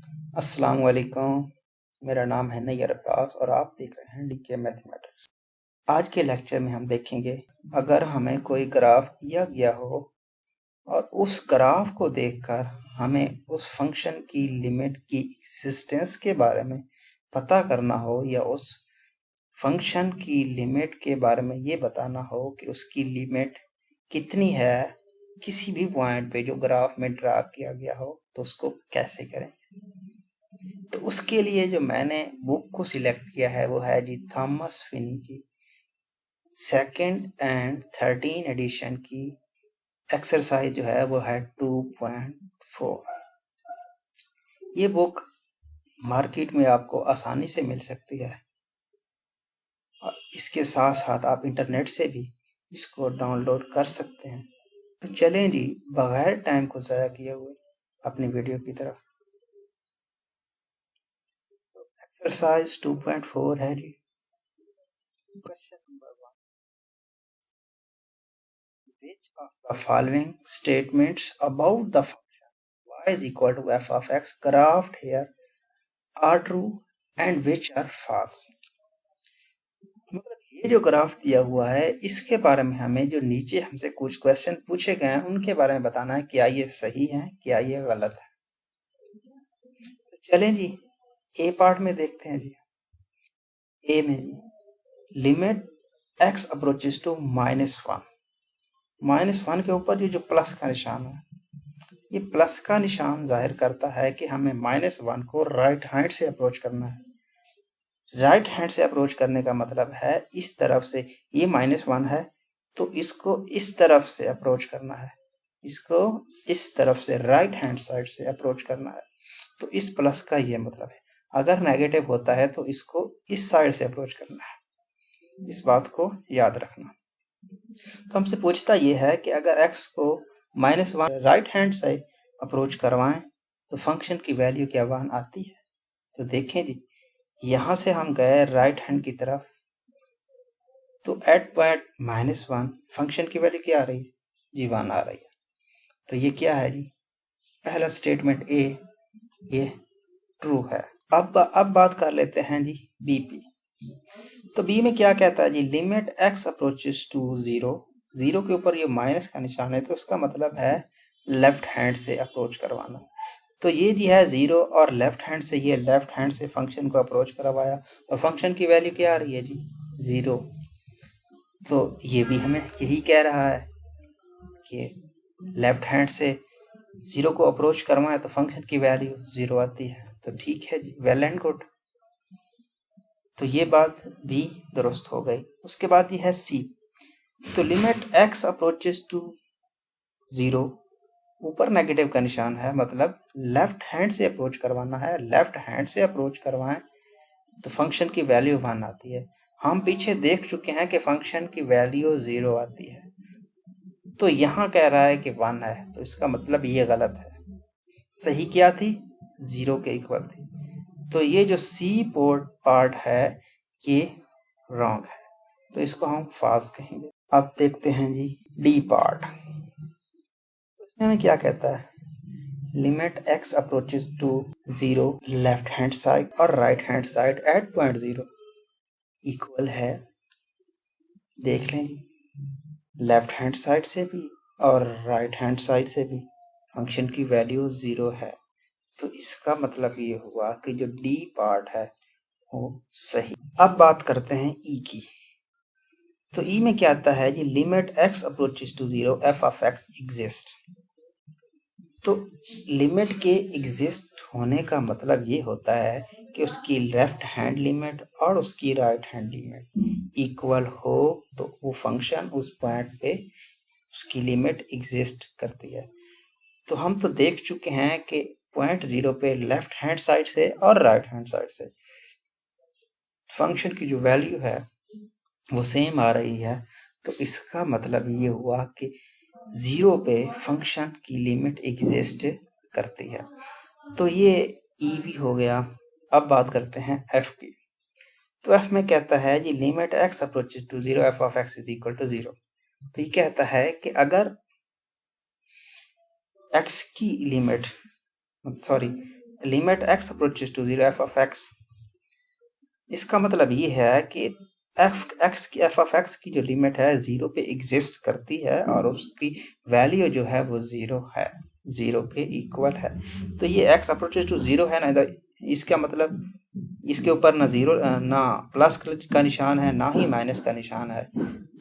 अस्सलाम वालेकुम। मेरा नाम है नैयर अब्बास और आप देख रहे हैं डीके मैथमेटिक्स। आज के लेक्चर में हम देखेंगे अगर हमें कोई ग्राफ दिया गया हो और उस ग्राफ को देखकर हमें उस फंक्शन की लिमिट की एग्जिस्टेंस के बारे में पता करना हो या उस फंक्शन की लिमिट के बारे में ये बताना हो कि उसकी लिमिट कितनी है किसी भी पॉइंट पे जो ग्राफ में ड्रा किया गया हो, तो उसको कैसे करें। तो उसके लिए जो मैंने बुक को सिलेक्ट किया है वो है जी थॉमस फिनी की सेकंड एंड 13 एडिशन की एक्सरसाइज जो है वो है 2.4। ये बुक मार्केट में आपको आसानी से मिल सकती है और इसके साथ साथ आप इंटरनेट से भी इसको डाउनलोड कर सकते हैं। तो चलें जी, बगैर टाइम को ज़ाया किए हुए अपनी वीडियो की तरफ। एक्सरसाइज 2.4 है जी। Question number 1, which of the following statements about the function y is equal to f of x graphed here are true and which are false। मतलब ये जो ग्राफ दिया हुआ है इसके बारे में हमें जो नीचे हमसे कुछ क्वेश्चन पूछे गए हैं उनके बारे में बताना है, क्या ये सही है क्या ये गलत है। तो चलें जी, ए पार्ट में देखते हैं जी। ए में जी लिमिट x अप्रोचेस टू -1 के ऊपर जो प्लस का निशान है, ये प्लस का निशान जाहिर करता है कि हमें -1 को राइट हैंड से अप्रोच करना है। राइट हैंड से अप्रोच करने का मतलब है इस तरफ से, ये -1 है तो इसको इस तरफ से अप्रोच करना है, इसको इस तरफ से राइट हैंड साइड से अप्रोच करना है। तो इस प्लस का ये मतलब है। अगर नेगेटिव होता है तो इसको इस साइड से अप्रोच करना है, इस बात को याद रखना। तो हमसे पूछता ये है कि अगर x को -1 राइट हैंड से अप्रोच करवाएं तो फंक्शन की वैल्यू क्या 1 आती है। तो देखें जी, यहाँ से हम गए राइट हैंड की तरफ तो एट पॉइंट -1 फंक्शन की वैल्यू क्या आ रही है जी, 1 आ रही है। तो ये क्या है जी, पहला स्टेटमेंट ए ये ट्रू है। अब बात कर लेते हैं जी बी पी। तो बी में क्या कहता है जी, लिमिट x अप्रोचेस टू 0 के ऊपर ये माइनस का निशान है तो इसका मतलब है लेफ्ट हैंड से अप्रोच करवाना। तो ये जी है 0 और लेफ्ट हैंड से, ये लेफ्ट हैंड से फंक्शन को अप्रोच करवाया और फंक्शन की वैल्यू क्या आ रही है जी 0। तो ये भी हमें यही कह रहा है कि लेफ्ट हैंड से 0 को अप्रोच करवाएं तो फंक्शन की वैल्यू 0 आती है। तो ठीक है जी, वेल एंड गुड। तो ये बात भी दुरुस्त हो गई। उसके बाद ये है सी। तो लिमिट x अप्रोचेस टू 0, ऊपर नेगेटिव का निशान है मतलब लेफ्ट हैंड से अप्रोच करवाना है। लेफ्ट हैंड से अप्रोच करवाएं तो फंक्शन की वैल्यू 1 आती है। हम पीछे देख चुके हैं कि फंक्शन की वैल्यू 0 आती है, तो यहाँ कह रहा है कि 1 है, तो इसका मतलब ये गलत है। सही क्या थी, 0 के इक्वल थी। तो ये जो सी पार्ट है ये रॉन्ग है, तो इसको हम फॉल्स कहेंगे। अब देखते हैं जी डी पार्ट। तो इसमें हमें क्या कहता है, limit x approaches to 0 left hand side और right hand side at point 0 equal है। देख लें जी, लेफ्ट हैंड साइड से भी और राइट हैंड साइड से भी फंक्शन की वैल्यू 0 है। तो इसका मतलब ये हुआ कि जो डी पार्ट है वो सही। अब बात करते हैं ई की। तो ई में क्या आता है जी, limit x approaches to 0 f of x exist. तो लिमिट के एग्जिस्ट होने का मतलब ये होता है कि उसकी लेफ्ट हैंड लिमिट और उसकी राइट हैंड लिमिट इक्वल हो तो वो फंक्शन उस पॉइंट पे उसकी लिमिट एग्जिस्ट करती है। तो हम तो देख चुके हैं कि पॉइंट 0 पे लेफ्ट हैंड साइड से और राइट हैंड साइड से फंक्शन की जो वैल्यू है वो सेम आ रही है। तो इसका मतलब ये हुआ कि 0 पे फंक्शन की लिमिट एग्जिस्ट करती है। तो ये ई भी हो गया। अब बात करते हैं एफ की। तो एफ में कहता है जी, limit x approaches to 0 f of x is equal to 0। तो ये कहता है कि अगर एक्स की limit limit x approaches to 0 f of x, इसका मतलब ये है कि एफ ऑफ एक्स की जो लिमिट है 0 पे एग्जिस्ट करती है और उसकी वैल्यू जो है वो 0 है, 0 के इक्वल है। तो ये x अप्रोचेस टू 0 है ना, इसका मतलब इसके ऊपर ना 0 ना प्लस का निशान है ना ही माइनस का निशान है।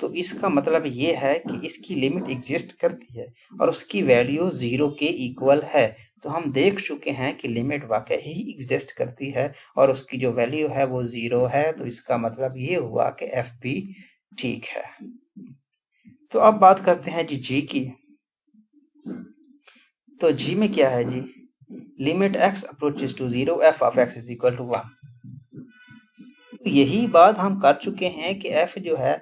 तो इसका मतलब ये है कि इसकी लिमिट एग्जिस्ट करती है और उसकी वैल्यू 0 के इक्वल है। तो हम देख चुके हैं कि लिमिट वाकई ही एग्जिस्ट करती है और उसकी जो वैल्यू है वो 0 है। तो इसका मतलब ये हुआ कि एफ भी ठीक है। तो अब बात करते हैं जी की। तो जी में क्या है जी, limit x approaches to 0 f of x is equal to 1। तो यही बात हम कर चुके हैं कि f जो है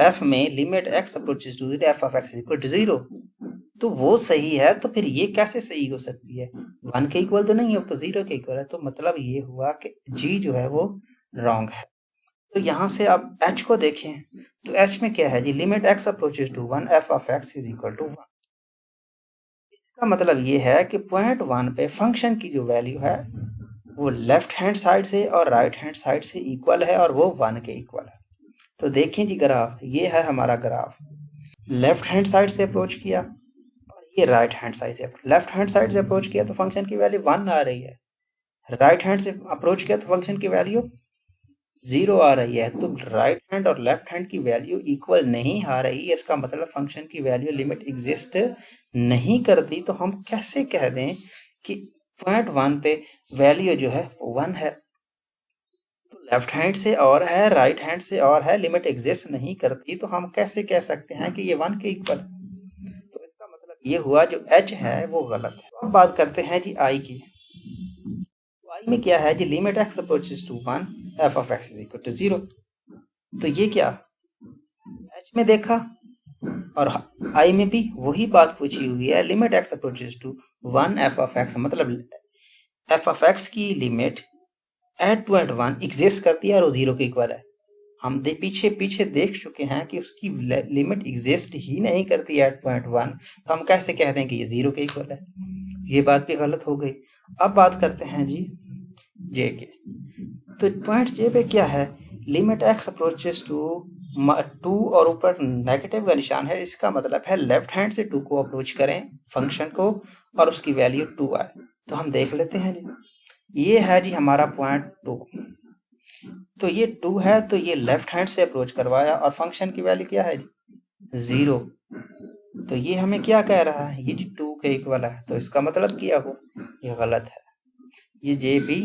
f में limit x approaches to 0 f of x is equal to 0, तो वो सही है। तो फिर ये कैसे सही हो सकती है, 1 के इक्वल तो नहीं है, तो 0 के इक्वल है। तो मतलब ये हुआ कि g जो है वो रॉन्ग है। तो यहाँ से आप h को देखें, तो h में क्या है जी, limit x approaches to 1 f of x is equal to 1। इसका मतलब ये है कि पॉइंट 1 पे फंक्शन की जो वैल्यू है वो लेफ्ट हैंड साइड से और राइट हैंड साइड से इक्वल है और वो 1 के इक्वल है। तो देखें जी ग्राफ, ये है हमारा ग्राफ, लेफ्ट हैंड साइड से अप्रोच किया और ये राइट हैंड साइड से, लेफ्ट हैंड साइड से अप्रोच किया तो फंक्शन की वैल्यू 1 आ रही है, राइट हैंड से अप्रोच किया तो फंक्शन की वैल्यू 0 आ रही है। तो राइट हैंड और लेफ्ट हैंड की वैल्यू इक्वल नहीं आ रही है, इसका मतलब फंक्शन की वैल्यू लिमिट एग्जिस्ट नहीं करती। तो हम कैसे कह दें कि पॉइंट 1 पे वैल्यू जो है 1 है, तो लेफ्ट हैंड से और है राइट हैंड से और है, लिमिट एग्जिस्ट नहीं करती, तो हम कैसे कह सकते हैं कि ये 1 के इक्वल। तो इसका मतलब ये हुआ जो h है वो गलत है। अब बात करते हैं जी i की। तो i में क्या है जी, limit x approaches to 1 f of x is equal to 0। तो ये क्या h में देखा और i में भी वही बात पूछी हुई है, limit x approaches to 1 f of x, मतलब एफ ऑफ x की लिमिट एट पॉइंट 1 एग्जिस्ट करती है और वो 0 के इक्वल है। हम पीछे देख चुके हैं कि उसकी लिमिट एग्जिस्ट ही नहीं करती एट पॉइंट 1, तो हम कैसे कह दें कि ये 0 के इक्वल है। ये बात भी गलत हो गई। अब बात करते हैं जी जे के। तो पॉइंट जे पे क्या है, लिमिट x अप्रोचेस टू 2 और ऊपर नेगेटिव का निशान है, इसका मतलब है लेफ्ट हैंड से 2 को अप्रोच करें फंक्शन को और उसकी वैल्यू 2 आए। तो हम देख लेते हैं जी, ये है जी हमारा पॉइंट 2। तो ये 2 है, तो ये लेफ्ट हैंड से अप्रोच करवाया और फंक्शन की वैल्यू क्या है जी 0। तो ये हमें क्या कह रहा है, ये जी 2 के इक्वल है। तो इसका मतलब क्या हो, ये गलत है, ये जे भी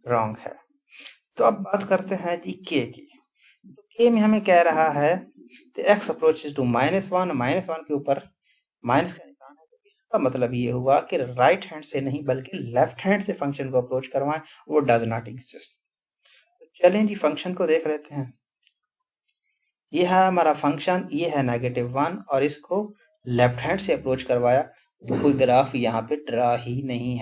रॉन्ग है। तो अब बात करते हैं जी के की। तो के में हमें कह रहा है तो x अप्रोचेस टू -1 के ऊपर माइनस का निशान है। तो इसका मतलब ये हुआ कि राइट हैंड से नहीं बल्कि लेफ्ट हैंड से फंक्शन को अप्रोच करवाएं, वो डज नॉट एग्जिस्ट। तो चलें जी फंक्शन को देख लेते हैं। ये है हमारा फंक्शन, ये है -1 और इसको लेफ्ट हैंड से अप्रोच करवाया, तो कोई ग्राफ यहाँ पे ड्रा ही नहीं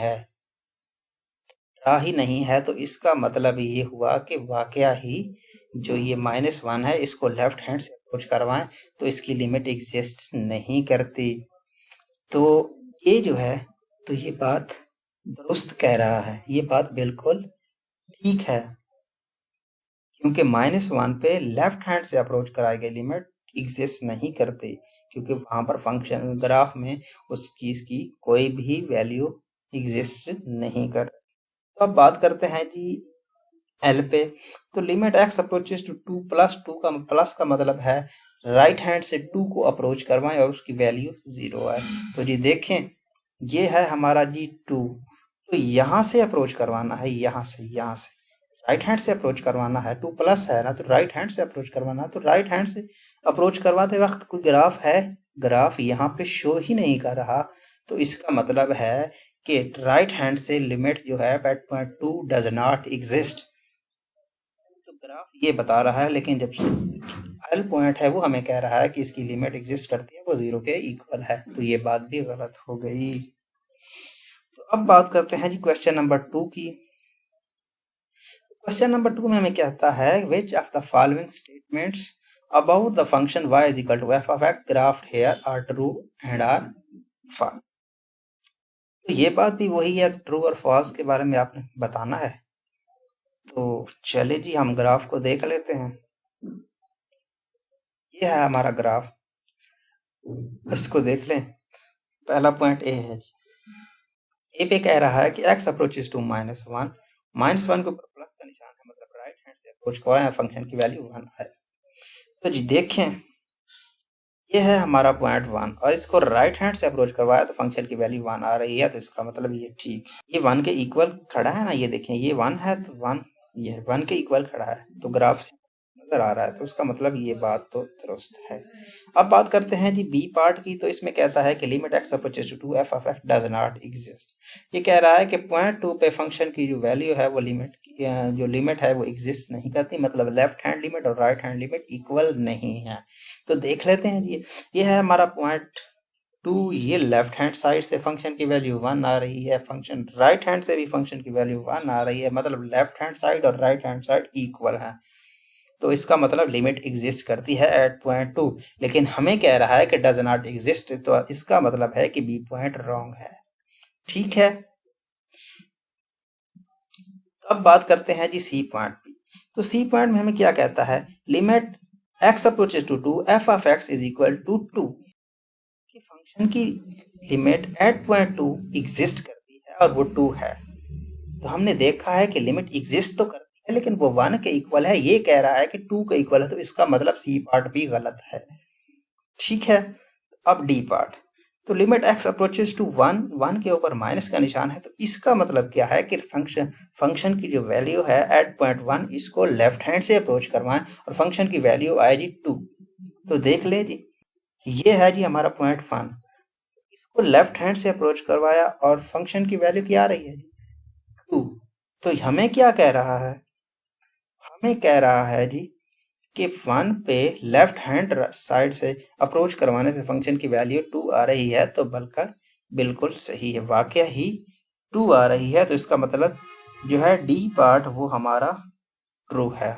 है। तो इसका मतलब ये हुआ कि वाकया ही जो ये -1 है इसको लेफ्ट हैंड से अप्रोच करवाएं तो इसकी लिमिट एग्जिस्ट नहीं करती। तो ये जो है, तो ये बात दुरुस्त कह रहा है, ये बात बिल्कुल ठीक है, क्योंकि -1 पे लेफ्ट हैंड से अप्रोच कराई गई लिमिट एग्जिस्ट नहीं करती, क्योंकि वहां पर फंक्शन ग्राफ में उस चीज की कोई भी वैल्यू एग्जिस्ट नहीं कर। तो अब बात करते हैं जी एल पे। तो limit x approaches to 2 plus 2 का प्लस का मतलब है राइट हैंड से 2 को अप्रोच करवाएं और उसकी वैल्यू 0 आए। तो जी देखें, ये है हमारा जी 2, तो यहाँ से अप्रोच करवाना है, यहाँ से राइट हैंड से अप्रोच करवाना है, 2 प्लस है ना, तो राइट हैंड से अप्रोच करवाना है। तो राइट हैंड से अप्रोच करवाते वक्त कोई ग्राफ है, ग्राफ यहाँ पे शो ही नहीं कर रहा। तो इसका मतलब है कि राइट हैंड से लिमिट जो है at point 2 does not exist. तो ग्राफ ये बता रहा है, लेकिन जब से एल पॉइंट है वो हमें कह रहा है कि इसकी लिमिट एग्जिस्ट करती है, वो 0 के इक्वल है। तो ये बात भी गलत हो गई। तो अब बात करते हैं जी क्वेश्चन नंबर 2 की। क्वेश्चन नंबर 2 में हमें कहता है which of the following statements about the function y is equal to f of x graphed here are true and are false। तो ये बात भी वही है, ट्रू और फॉल्स के बारे में आपने बताना है। तो चलिए जी हम ग्राफ को देख लेते हैं। ये है हमारा ग्राफ, इसको देख लें। पहला पॉइंट ए है जी, ए पे कह रहा है कि x अप्रोचेस टू -1, -1 के ऊपर प्लस का निशान है, मतलब राइट हैंड से अप्रोच कर रहा है, फंक्शन की वैल्यू 1 आए। तो जी देखें, ये है हमारा पॉइंट 1 और इसको राइट हैंड से अप्रोच करवाया तो फंक्शन की वैल्यू 1 आ रही है, तो इसका मतलब ये ठीक, ये 1 के इक्वल खड़ा है ना। ये देखें, ये 1 है तो 1, ये 1 के इक्वल खड़ा है, तो ग्राफ से नजर आ रहा है, तो उसका मतलब ये बात तो दुरुस्त है। अब बात करते हैं जी बी पार्ट की। तो इसमें कहता है कि limit x approaches to 2 f of x does not exist. ये कह रहा है कि पॉइंट 2 पे फंक्शन की जो वैल्यू है वो लिमिट है वो एग्जिस्ट नहीं करती, मतलब लेफ्ट हैंड लिमिट और राइट हैंड लिमिट इक्वल नहीं है। तो देख लेते हैं जी, ये है हमारा पॉइंट 2, ये लेफ्ट हैंड साइड से फंक्शन की वैल्यू 1 आ रही है, फंक्शन राइट हैंड से भी फंक्शन की वैल्यू 1 आ रही है, मतलब लेफ्ट हैंड साइड और राइट हैंड साइड इक्वल है। तो इसका मतलब लिमिट एग्जिस्ट करती है एट पॉइंट 2, लेकिन हमें कह रहा है कि डज नॉट एग्जिस्ट, तो इसका मतलब है कि बी पॉइंट रॉन्ग है। ठीक है, अब बात करते हैं जी सी पॉइंट की। तो सी पॉइंट में हमें क्या कहता है, limit x approaches to 2 f of x is equal to 2, कि फंक्शन की लिमिट एट पॉइंट 2 एग्जिस्ट करती है और वो 2 है। तो हमने देखा है कि लिमिट एग्जिस्ट तो करती है लेकिन वो 1 के इक्वल है, ये कह रहा है कि 2 के इक्वल है, तो इसका मतलब सी पार्ट भी गलत है। ठीक है, अब डी पार्ट। तो लिमिट x अप्रोचेस टू 1 के ऊपर माइनस का निशान है, तो इसका मतलब क्या है कि फंक्शन की जो वैल्यू है एट पॉइंट 1, इसको लेफ्ट हैंड से अप्रोच करवाएं और फंक्शन की वैल्यू आएगी 2। तो देख ले जी, ये है जी हमारा पॉइंट 1, इसको लेफ्ट हैंड से अप्रोच करवाया और फंक्शन की वैल्यू क्या आ रही है जी 2। तो हमें क्या कह रहा है, हमें कह रहा है जी कि 1 पे लेफ्ट हैंड साइड से अप्रोच करवाने से फंक्शन की वैल्यू 2 आ रही है, तो बल्कि बिल्कुल सही है, वाकया ही 2 आ रही है, तो इसका मतलब जो है डी पार्ट वो हमारा ट्रू है।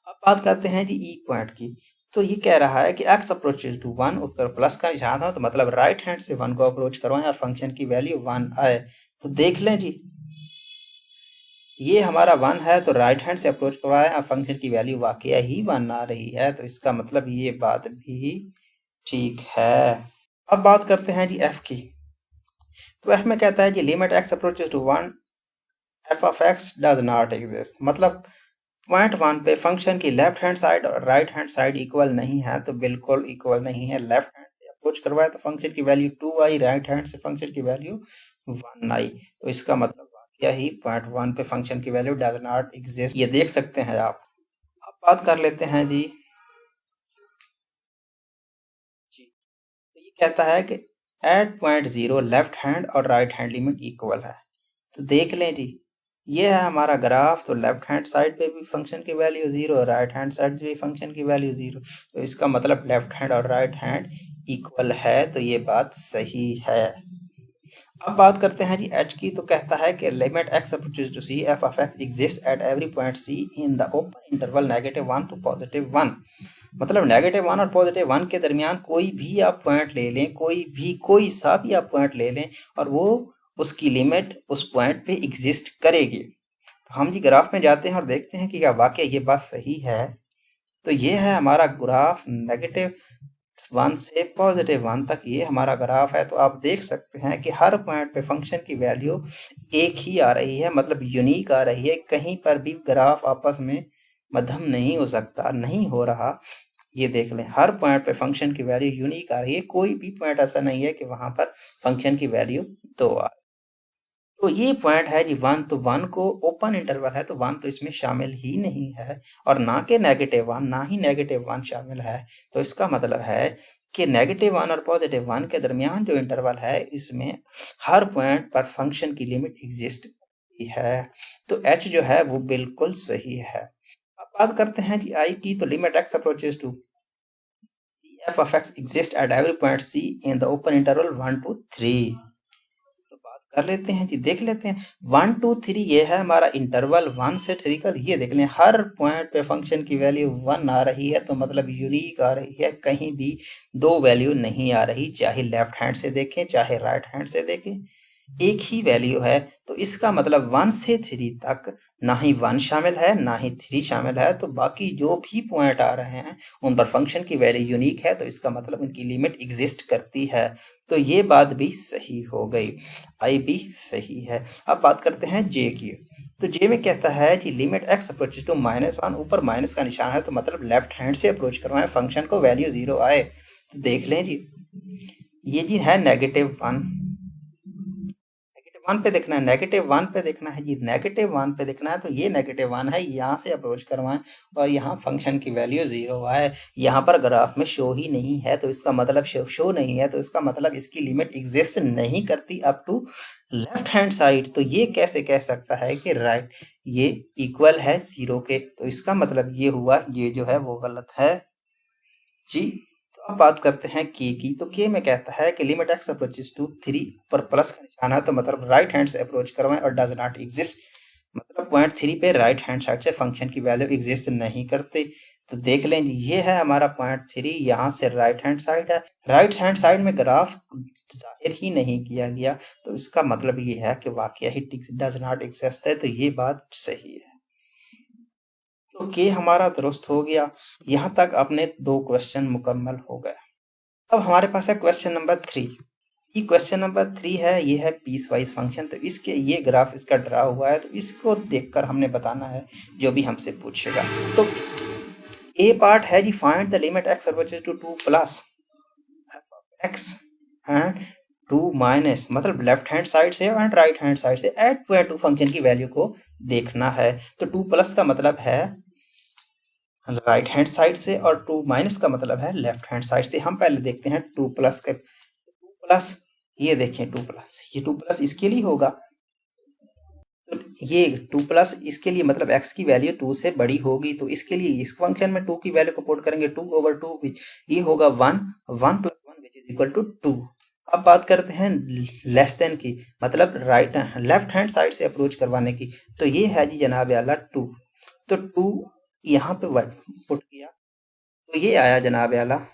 अब बात करते हैं जी ई पॉइंट की। तो ये कह रहा है कि x अप्रोचेस टू 1, ऊपर प्लस का निशान था, तो मतलब राइट हैंड से 1 को अप्रोच करवाएं और फंक्शन की वैल्यू 1 आए। तो देख लें जी, ये हमारा 1 है तो राइट हैंड से अप्रोच करवाया और फंक्शन की वैल्यू वाकया ही 1 आ रही है, तो इसका मतलब ये बात भी ठीक है। अब बात करते हैं जी एफ की। तो एफ में कहता है जी limit x approaches to 1 f of x does not exist, मतलब पॉइंट 1 पे फंक्शन की लेफ्ट हैंड साइड और राइट हैंड साइड इक्वल नहीं है, तो बिल्कुल इक्वल नहीं है। लेफ्ट हैंड से अप्रोच करवाया तो फंक्शन की वैल्यू 2 आई, राइट हैंड से फंक्शन की वैल्यू 1 आई, तो इसका मतलब वाकया ही पॉइंट 1 पे फंक्शन की वैल्यू डज नॉट एग्जिस्ट, ये देख सकते हैं आप। अब बात कर लेते हैं जी, तो ये कहता है कि एट पॉइंट 0 लेफ्ट हैंड और राइट हैंड लिमिट इक्वल है। तो देख लें जी, ये है हमारा ग्राफ, तो लेफ्ट हैंड साइड पे भी फंक्शन की वैल्यू 0, राइट हैंड साइड पे भी फंक्शन की वैल्यू 0, तो इसका मतलब लेफ्ट हैंड और राइट हैंड इक्वल है, तो ये बात सही है। अब बात करते हैं जी एच की। तो कहता है कि limit x approaches to c f of x exist at every point c in the open interval -1 to +1, मतलब -1 और +1 के दरमियान कोई भी आप पॉइंट ले लें, कोई सा भी आप पॉइंट ले लें और वो उसकी लिमिट उस पॉइंट पे एग्जिस्ट करेगी। तो हम जी ग्राफ में जाते हैं और देखते हैं कि क्या वाकई ये बात सही है। तो ये है हमारा ग्राफ, -1 से +1 तक ये हमारा ग्राफ है। तो आप देख सकते हैं कि हर पॉइंट पे फंक्शन की वैल्यू एक ही आ रही है, मतलब यूनिक आ रही है, कहीं पर भी ग्राफ आपस में मध्यम नहीं हो सकता, नहीं हो रहा। ये देख लें, हर पॉइंट पे फंक्शन की वैल्यू यूनिक आ रही है, कोई भी पॉइंट ऐसा नहीं है कि वहां पर फंक्शन की वैल्यू 2 आ। तो ये पॉइंट है जी 1, तो 1 को ओपन इंटरवल है तो 1 तो इसमें शामिल ही नहीं है, और ना के -1 ना ही -1 शामिल है। तो इसका मतलब है कि -1 और +1 के दरमियान जो इंटरवल है इसमें हर पॉइंट पर फंक्शन की लिमिट एग्जिस्ट है, तो h जो है वो बिल्कुल सही है। अब बात करते हैं जी आई की। तो limit x approaches to c f of x exist at every point c in the open interval 1 to 3। कर लेते हैं जी, देख लेते हैं। 1 2 3 ये है हमारा इंटरवल 1 से 3 का। ये देख लें, हर पॉइंट पे फंक्शन की वैल्यू 1 आ रही है, तो मतलब यूनिक आ रही है, कहीं भी दो वैल्यू नहीं आ रही, चाहे लेफ्ट हैंड से देखें चाहे राइट हैंड से देखें, एक ही वैल्यू है। तो इसका मतलब 1 से 3 तक ना ही 1 शामिल है ना ही 3 शामिल है, तो बाकी जो भी पॉइंट आ रहे हैं उन पर फंक्शन की वैल्यू यूनिक है, तो इसका मतलब उनकी लिमिट एग्जिस्ट करती है। तो ये बात भी सही हो गई, आई भी सही है। अब बात करते हैं जे की। तो जे में कहता है कि लिमिट एक्स अप्रोचेस टू -1, ऊपर माइनस का निशान है, तो मतलब लेफ्ट हैंड से अप्रोच करवाएं, फंक्शन को वैल्यू 0 आए। तो देख लें जी, ये जी है -1 पे देखना है, -1 पे देखना है जी, -1 पे देखना है, तो ये -1 है, यहाँ से अप्रोच करवाएं और यहाँ फंक्शन की वैल्यू 0 आए। यहाँ पर ग्राफ में शो ही नहीं है, तो इसका मतलब शो नहीं है, तो इसका मतलब इसकी लिमिट एग्जिस्ट नहीं करती up to left hand side. तो ये कैसे कह सकता है कि राइट ये इक्वल है 0 के, तो इसका मतलब ये हुआ, ये जो है वो गलत है जी। तो अब बात करते हैं के की। तो के में कहता है कि लिमिट एक्स अप्रोचेस टू 3, पर प्लस का निशान है, तो मतलब राइट हैंड से अप्रोच करवाएं और डज नॉट एग्जिस्ट, मतलब पॉइंट 3 पे राइट हैंड साइड से फंक्शन की वैल्यू एग्जिस्ट नहीं करती। तो देख लें, ये है हमारा पॉइंट 3, यहाँ से राइट हैंड साइड है, राइट हैंड साइड में ग्राफ जाहिर ही नहीं किया गया, तो इसका मतलब ये है कि वाकया ही डज नॉट एग्जिस्ट है, तो ये बात सही है। तो के हमारा दुरुस्त हो गया। यहाँ तक अपने 2 क्वेश्चन मुकम्मल हो गए। अब हमारे पास है क्वेश्चन नंबर 3। ये क्वेश्चन नंबर 3 है, ये है पीस वाइज फंक्शन। तो इसके ये ग्राफ इसका ड्रा हुआ है, तो इसको देखकर हमने बताना है जो भी हमसे पूछेगा। तो ए पार्ट है जी, find the limit x approaches to 2 plus x and 2 minus, मतलब लेफ्ट हैंड साइड से एंड राइट हैंड साइड से एट पॉइंट 2 फंक्शन की वैल्यू को देखना है। तो 2 प्लस का मतलब है राइट हैंड साइड से और 2 माइनस का मतलब है लेफ्ट हैंड साइड से। हम पहले देखते हैं 2 प्लस के। 2 प्लस, ये देखें 2 प्लस, ये 2 प्लस इसके लिए होगा, तो ये 2 प्लस इसके लिए मतलब x की वैल्यू 2 से बड़ी होगी, तो इसके लिए इस फंक्शन में 2 की वैल्यू को पुट करेंगे, 2/2, ये होगा 1 1 + 1 विच इज इक्वल टू 2। अब बात करते हैं लेस देन की, मतलब राइट लेफ्ट हैंड साइड से अप्रोच करवाने की। तो ये है जी जनाब आला 2, तो 2 यहाँ पे पुट किया, तो ये आया जनाब आला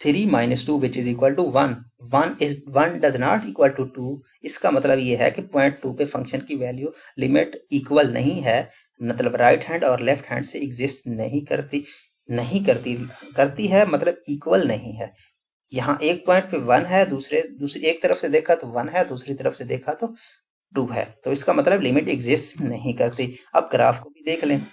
3 - 2 which is equal to 1। 1 does not equal to 2, इसका मतलब ये है कि पॉइंट 2 पे फंक्शन की वैल्यू लिमिट इक्वल नहीं है, मतलब राइट हैंड और लेफ्ट हैंड से एग्जिस्ट नहीं करती है, मतलब इक्वल नहीं है। यहाँ एक पॉइंट पे 1 है, दूसरी एक तरफ से देखा तो 1 है, दूसरी तरफ से देखा तो 2 है, तो इसका मतलब लिमिट एग्जिस्ट नहीं करती। अब ग्राफ को भी देख लें,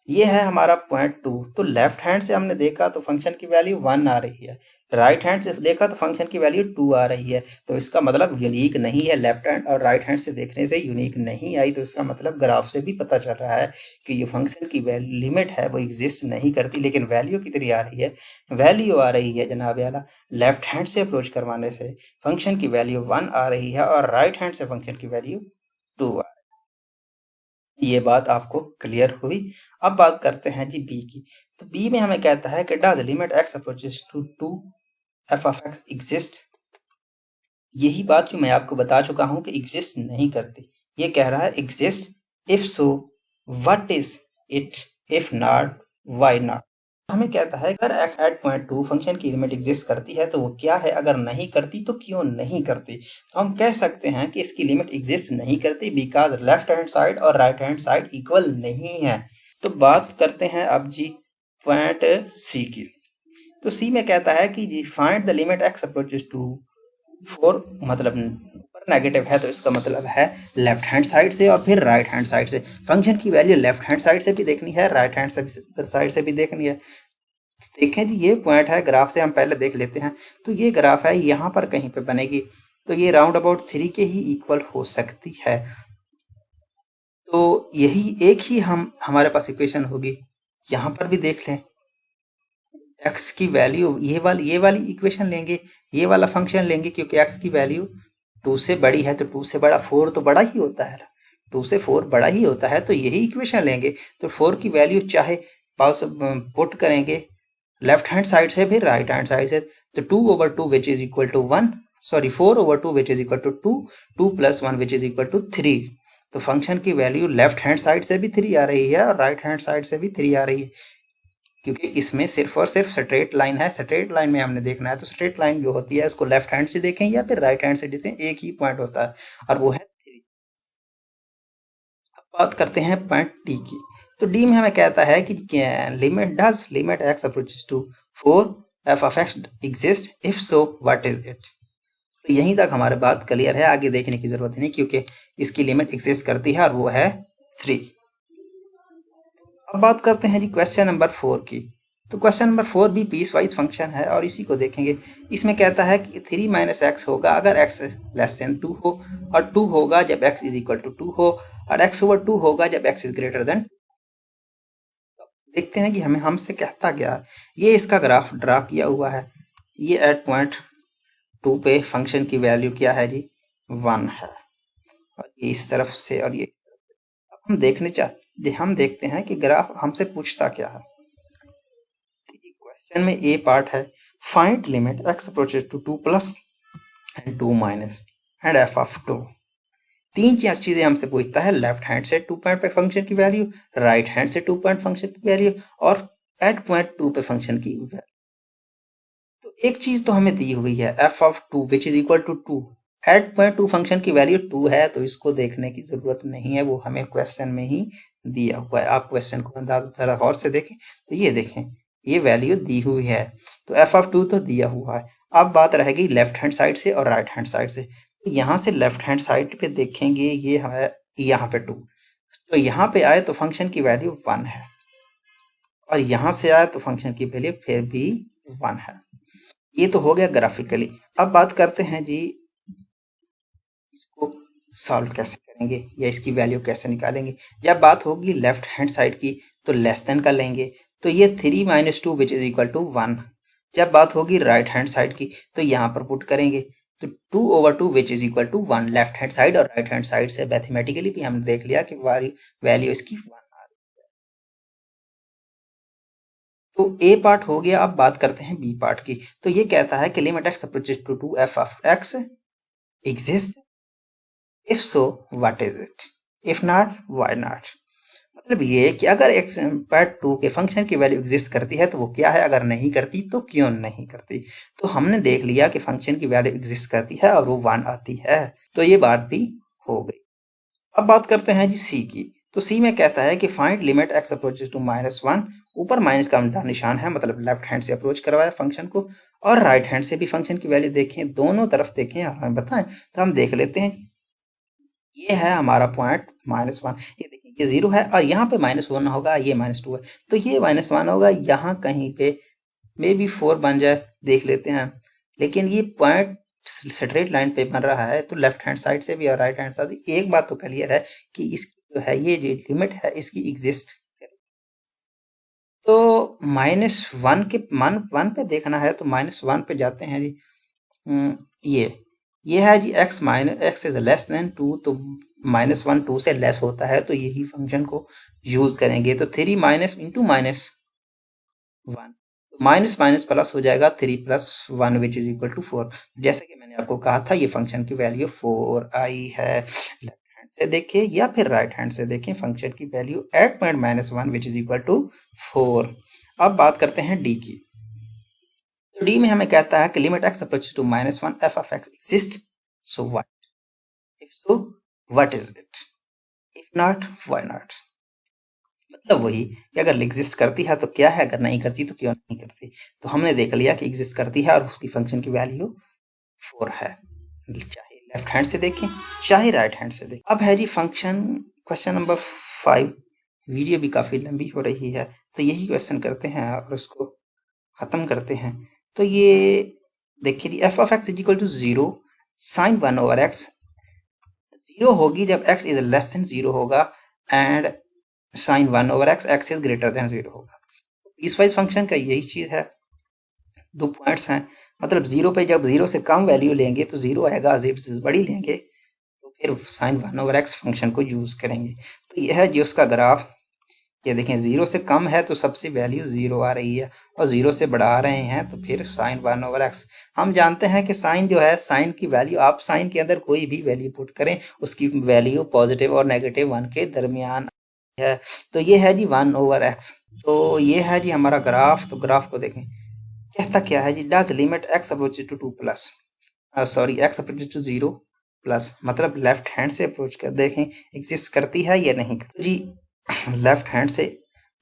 ये है हमारा पॉइंट 2। तो लेफ्ट हैंड से हमने देखा तो फंक्शन की वैल्यू 1 आ रही है, राइट हैंड से देखा तो फंक्शन की वैल्यू 2 आ रही है, तो इसका मतलब यूनिक नहीं है। लेफ्ट हैंड और राइट हैंड से देखने से यूनिक नहीं आई, तो इसका मतलब ग्राफ से भी पता चल रहा है कि ये फंक्शन की लिमिट है वो एग्जिस्ट नहीं करती, लेकिन वैल्यू कितनी आ रही है, वैल्यू आ रही है जनाब आला लेफ्ट हैंड से अप्रोच करवाने से फंक्शन की वैल्यू 1 आ रही है और राइट हैंड से फंक्शन की वैल्यू 2 आ रही है। ये बात आपको क्लियर हुई। अब बात करते हैं जी बी की। तो बी में हमें कहता है कि does limit x approaches to 2 f of x exist. यही बात जो मैं आपको बता चुका हूं कि एग्जिस्ट नहीं करती। ये कह रहा है exist, if so what is it, if not why not. हमें कहता है अगर एट पॉइंट 2 फंक्शन की लिमिट एग्जिस्ट करती है तो वो क्या है, अगर नहीं करती तो क्यों नहीं करती। तो हम कह सकते हैं कि इसकी लिमिट एग्जिस्ट नहीं करती बिकॉज लेफ्ट हैंड साइड और राइट हैंड साइड इक्वल नहीं है। तो बात करते हैं अब जी पॉइंट सी की। तो सी में कहता है कि जी find the limit x approaches to 4, मतलब नेगेटिव है तो इसका मतलब है लेफ्ट हैंड साइड से और फिर राइट हैंड साइड से। फंक्शन की वैल्यू लेफ्ट हैंड साइड से भी देखनी है, राइट हैंड साइड से भी देखनी है। देखें जी ये पॉइंट है, ग्राफ से हम पहले देख लेते हैं। तो ये ग्राफ है, यहाँ पर कहीं पे बनेगी, तो ये राउंड अबाउट 3 के ही इक्वल हो सकती है। तो यही एक ही हमारे पास इक्वेशन होगी। यहाँ पर भी देख लें, x की वैल्यू ये वाली इक्वेशन लेंगे, ये वाला फंक्शन लेंगे, क्योंकि x की वैल्यू 2 से बड़ी है, तो 2 से बड़ा 4 तो बड़ा ही होता है, 2 से 4 बड़ा ही होता है, तो यही इक्वेशन लेंगे। तो 4 की वैल्यू चाहे पास पुट करेंगे लेफ्ट हैंड साइड से फिर राइट हैंड साइड से, तो 2/2 which is equal to 1, sorry 4/2 which is equal to 2, 2 + 1 which is equal to 3। तो फंक्शन की वैल्यू लेफ्ट हैंड साइड से भी 3 आ रही है और राइट हैंड साइड से भी 3 आ रही है, क्योंकि इसमें सिर्फ और सिर्फ स्ट्रेट लाइन है। स्ट्रेट लाइन में हमने देखना है, तो स्ट्रेट लाइन जो होती है उसको लेफ्ट हैंड से देखें या फिर राइट हैंड से देखें, एक ही पॉइंट होता है और वो है 3। अब बात करते हैं पॉइंट डी की। तो डी में हमें कहता है कि limit x approaches to 4 f of x exist, if so what is it. तो यहीं तक हमारे बात क्लियर है, आगे देखने की जरूरत नहीं, क्योंकि इसकी लिमिट एग्जिस्ट करती है और वो है 3। अब बात करते हैं जी क्वेश्चन नंबर 4 की। तो क्वेश्चन नंबर 4 भी पीस वाइज फंक्शन है और इसी को देखेंगे। इसमें कहता है कि 3 - x होगा अगर x लेस देन 2 हो, और 2 होगा जब x इज इक्वल टू 2 हो, और x/2 होगा जब x इज ग्रेटर देन। देखते हैं कि हमें हमसे कहता क्या है। ये इसका ग्राफ ड्रा किया हुआ है। ये एट पॉइंट 2 पे फंक्शन की वैल्यू क्या है जी, 1 है, और ये इस तरफ से और ये इस तरफ से। अब हम देखते हैं कि ग्राफ हमसे पूछता क्या है। क्वेश्चन में ए पार्ट है, find limit x approaches to 2 plus and 2 minus and f of 2। तीन चीजें हमसे पूछता है, लेफ्ट हैंड से 2 पॉइंट पे फंक्शन की वैल्यू, राइट हैंड से 2 पॉइंट फंक्शन की वैल्यू, और एट पॉइंट 2 पे फंक्शन की वैल्यू। तो एक चीज तो हमें दी हुई है f of 2 which is equal to 2। At point 2 function की वैल्यू 2 है, तो इसको देखने की जरूरत नहीं है, वो हमें क्वेश्चन में ही दिया हुआ है। आप क्वेश्चन को जरा गौर से देखें, तो ये देखें ये वैल्यू दी हुई है, तो f ऑफ 2 तो दिया हुआ है। अब बात रहेगी लेफ्ट हैंड साइड से और राइट हैंड साइड से। तो यहाँ से लेफ्ट हैंड साइड पे देखेंगे, ये है यहाँ पे 2, तो यहाँ पे आए तो फंक्शन की वैल्यू 1 है, और यहाँ से आए तो फंक्शन की वैल्यू फिर भी 1 है। ये तो हो गया ग्राफिकली। अब बात करते हैं जी इसको सॉल्व कैसे करेंगे या इसकी वैल्यू कैसे निकालेंगे। जब बात होगी लेफ्ट हैंड साइड की तो लेस देन का लेंगे, तो ये 3 - 2 विच इज इक्वल टू 1। जब बात होगी राइट हैंड साइड की तो यहाँ पर पुट करेंगे, तो 2/2 which is equal to 1। Left hand side और राइट हैंड साइड से मैथमेटिकली भी हमने देख लिया कि वैल्यू इसकी 1 आ रही है। तो ए पार्ट हो गया। अब बात करते हैं बी पार्ट की। तो ये कहता है कि limit x approaches to 2 f of x exist, if so what is it, if not why not. मतलब ये कि अगर x पार्ट 2 के फंक्शन की वैल्यू एग्जिस्ट करती है तो वो क्या है, अगर नहीं करती तो क्यों नहीं करती। तो हमने देख लिया कि फंक्शन की वैल्यू एग्जिस्ट करती है और वो 1 आती है, तो ये बात भी हो गई। अब बात करते हैं जी सी की। तो सी में कहता है कि find limit x approaches to -1। ऊपर माइनस का निशान है, मतलब लेफ्ट हैंड से अप्रोच करवाया फंक्शन को, और राइट हैंड से भी फंक्शन की वैल्यू देखें, दोनों तरफ देखें और हमें बताएं। तो हम देख लेते हैं, ये है हमारा पॉइंट -1। ये देखिए ये 0 है और यहाँ पे -1 होगा, ये -2 है, तो ये -1 होगा। यहाँ कहीं पे मे बी 4 बन जाए, देख लेते हैं। लेकिन ये पॉइंट स्ट्रेट लाइन पे बन रहा है, तो लेफ्ट हैंड साइड से भी और राइट हैंड साइड से एक बात तो क्लियर है कि इसकी जो है ये जो लिमिट है इसकी एग्जिस्ट। तो -1 के वन पे देखना है, तो -1 पे जाते हैं जी। ये है जी x इज लेस देन 2, तो -1 2 से लेस होता है, तो यही फंक्शन को यूज करेंगे। तो 3 minus into -1, minus minus plus हो जाएगा, 3 + 1 विच इज इक्वल टू 4। जैसे कि मैंने आपको कहा था, ये फंक्शन की वैल्यू 4 आई है। लेफ्ट हैंड से देखें या फिर राइट हैंड से देखें, फंक्शन की value at point -1 which is equal to 4। अब बात करते हैं डी की। तो डी में हमें कहता है कि limit x approaches to -1 f of x exist, so what, if so what is it, if not why not. मतलब वही कि अगर एग्जिस्ट करती है तो क्या है, अगर नहीं करती तो क्यों नहीं करती। तो हमने देख लिया कि एग्जिस्ट करती है और उसकी फंक्शन की वैल्यू 4 है, चाहे लेफ्ट हैंड से देखें चाहे राइट हैंड से देखें। अब है जी फंक्शन क्वेश्चन नंबर 5। वीडियो भी काफी लंबी हो रही है, तो यही क्वेश्चन करते हैं और उसको खत्म करते हैं। तो ये देखिए जी, f of x is equal to 0 sin 1/x। 0 होगी जब x इज लेस देन 0 होगा, and sin 1/x x is greater than 0 होगा। पीस वाइज फंक्शन का यही चीज है, 2 पॉइंट्स हैं। मतलब 0 पे जब 0 से कम वैल्यू लेंगे तो 0 आएगा, 0 से बड़ी लेंगे तो फिर sin 1/x फंक्शन को यूज करेंगे। तो यह है जी उसका ग्राफ। ये देखें 0 से कम है तो सबसे वैल्यू 0 आ रही है, और 0 से बढ़ा रहे हैं तो फिर साइन 1/x। हम जानते हैं कि साइन जो है, साइन की वैल्यू, आप साइन के अंदर कोई भी वैल्यू पुट करें उसकी वैल्यू पॉजिटिव और नेगेटिव 1 के दरमियान है। तो ये है जी 1/x। तो ये है जी हमारा ग्राफ। तो ग्राफ को देखें, कहता क्या है जी, does limit x approaches to 2 plus, sorry x approaches to 0 plus, मतलब लेफ्ट हैंड से अप्रोच कर देखें एग्जिस्ट करती है या नहीं करती। जी लेफ्ट हैंड से,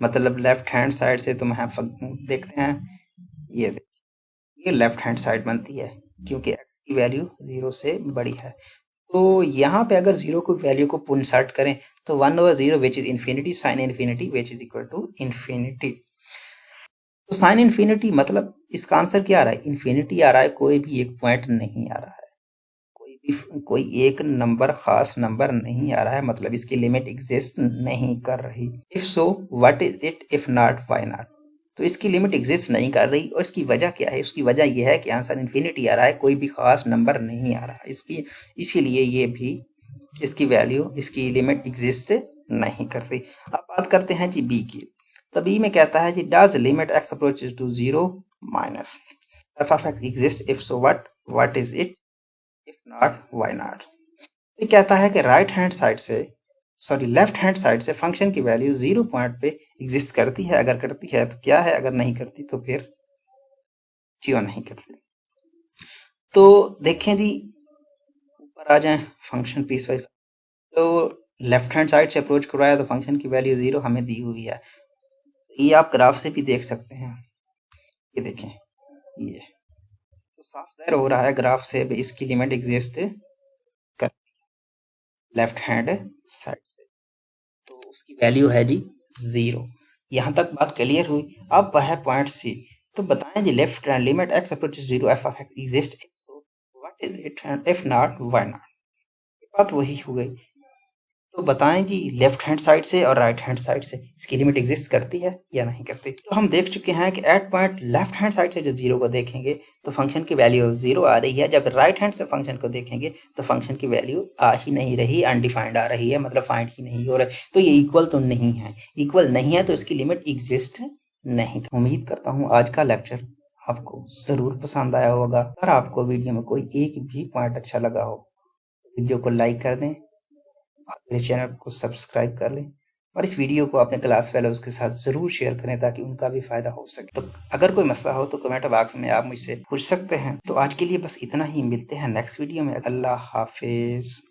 मतलब लेफ्ट हैंड साइड से तो हम देखते हैं, ये देखिए ये लेफ्ट हैंड साइड बनती है क्योंकि x की वैल्यू 0 से बड़ी है। तो यहाँ पे अगर 0 को वैल्यू को पुनर्सर्ट करें तो 1/0 which is infinity sine infinity which is equal to infinity. तो साइन इन्फिनिटी मतलब इसका आंसर क्या आ रहा है, इन्फिनिटी आ रहा है, कोई भी एक पॉइंट नहीं आ रहा है, कोई एक नंबर, खास नंबर नहीं आ रहा है, मतलब इसकी लिमिट एग्जिस्ट नहीं कर रही। If so what is it, if not why not. तो इसकी लिमिट एग्जिस्ट नहीं कर रही, और इसकी वजह क्या है, उसकी वजह यह है कि आंसर इन्फिनिटी आ रहा है, कोई भी खास नंबर नहीं आ रहा इसकी, इसीलिए ये भी इसकी वैल्यू, इसकी लिमिट एग्जिस्ट नहीं करती। अब बात करते हैं जी बी की। तो बी में कहता है जी does limit x approaches to 0 minus f of x exist, if so what is it, if not why not. ये कहता है कि राइट हैंड साइड से, सॉरी लेफ्ट हैंड साइड से फंक्शन की वैल्यू 0 पॉइंट पे एग्जिस्ट करती है, अगर करती है तो क्या है, अगर नहीं करती तो फिर क्यों नहीं करती। तो देखें जी, ऊपर आ जाएं फंक्शन पीस वाइज। तो लेफ्ट हैंड साइड से अप्रोच करवाया तो फंक्शन की वैल्यू 0 हमें दी हुई है, ये आप ग्राफ से भी देख सकते हैं, ये देखें, ये तो साफ जाहिर हो रहा है ग्राफ से भी इसकी लिमिट एग्जिस्ट कर लेफ्ट हैंड साइड से, तो उसकी वैल्यू है जी 0। यहाँ तक बात क्लियर हुई। अब वह है पॉइंट सी। तो बताएं जी left hand limit x approaches 0 f of x exist, so what is it, and if not why not. बात वही हो गई। तो बताएं जी लेफ्ट हैंड साइड से और राइट हैंड साइड से इसकी लिमिट एग्जिस्ट करती है या नहीं करती। तो हम देख चुके हैं कि at point left hand side से जब 0 को देखेंगे तो फंक्शन की वैल्यू 0 आ रही है, जब राइट हैंड से फंक्शन को देखेंगे तो फंक्शन की वैल्यू आ ही नहीं रही, अनडिफाइंड आ रही है, मतलब फाइंड ही नहीं हो रहा है। तो ये इक्वल तो नहीं है, इक्वल नहीं है तो इसकी लिमिट एग्जिस्ट नहीं। उम्मीद करता हूँ आज का लेक्चर आपको जरूर पसंद आया होगा। अगर आपको वीडियो में कोई एक भी पॉइंट अच्छा लगा हो तो वीडियो को लाइक कर दें और मेरे चैनल को सब्सक्राइब कर लें, और इस वीडियो को अपने क्लास फेलोज के साथ ज़रूर शेयर करें ताकि उनका भी फ़ायदा हो सके। तो अगर कोई मसला हो तो कमेंट बॉक्स में आप मुझसे पूछ सकते हैं। तो आज के लिए बस इतना ही, मिलते हैं नेक्स्ट वीडियो में। अल्लाह हाफिज़।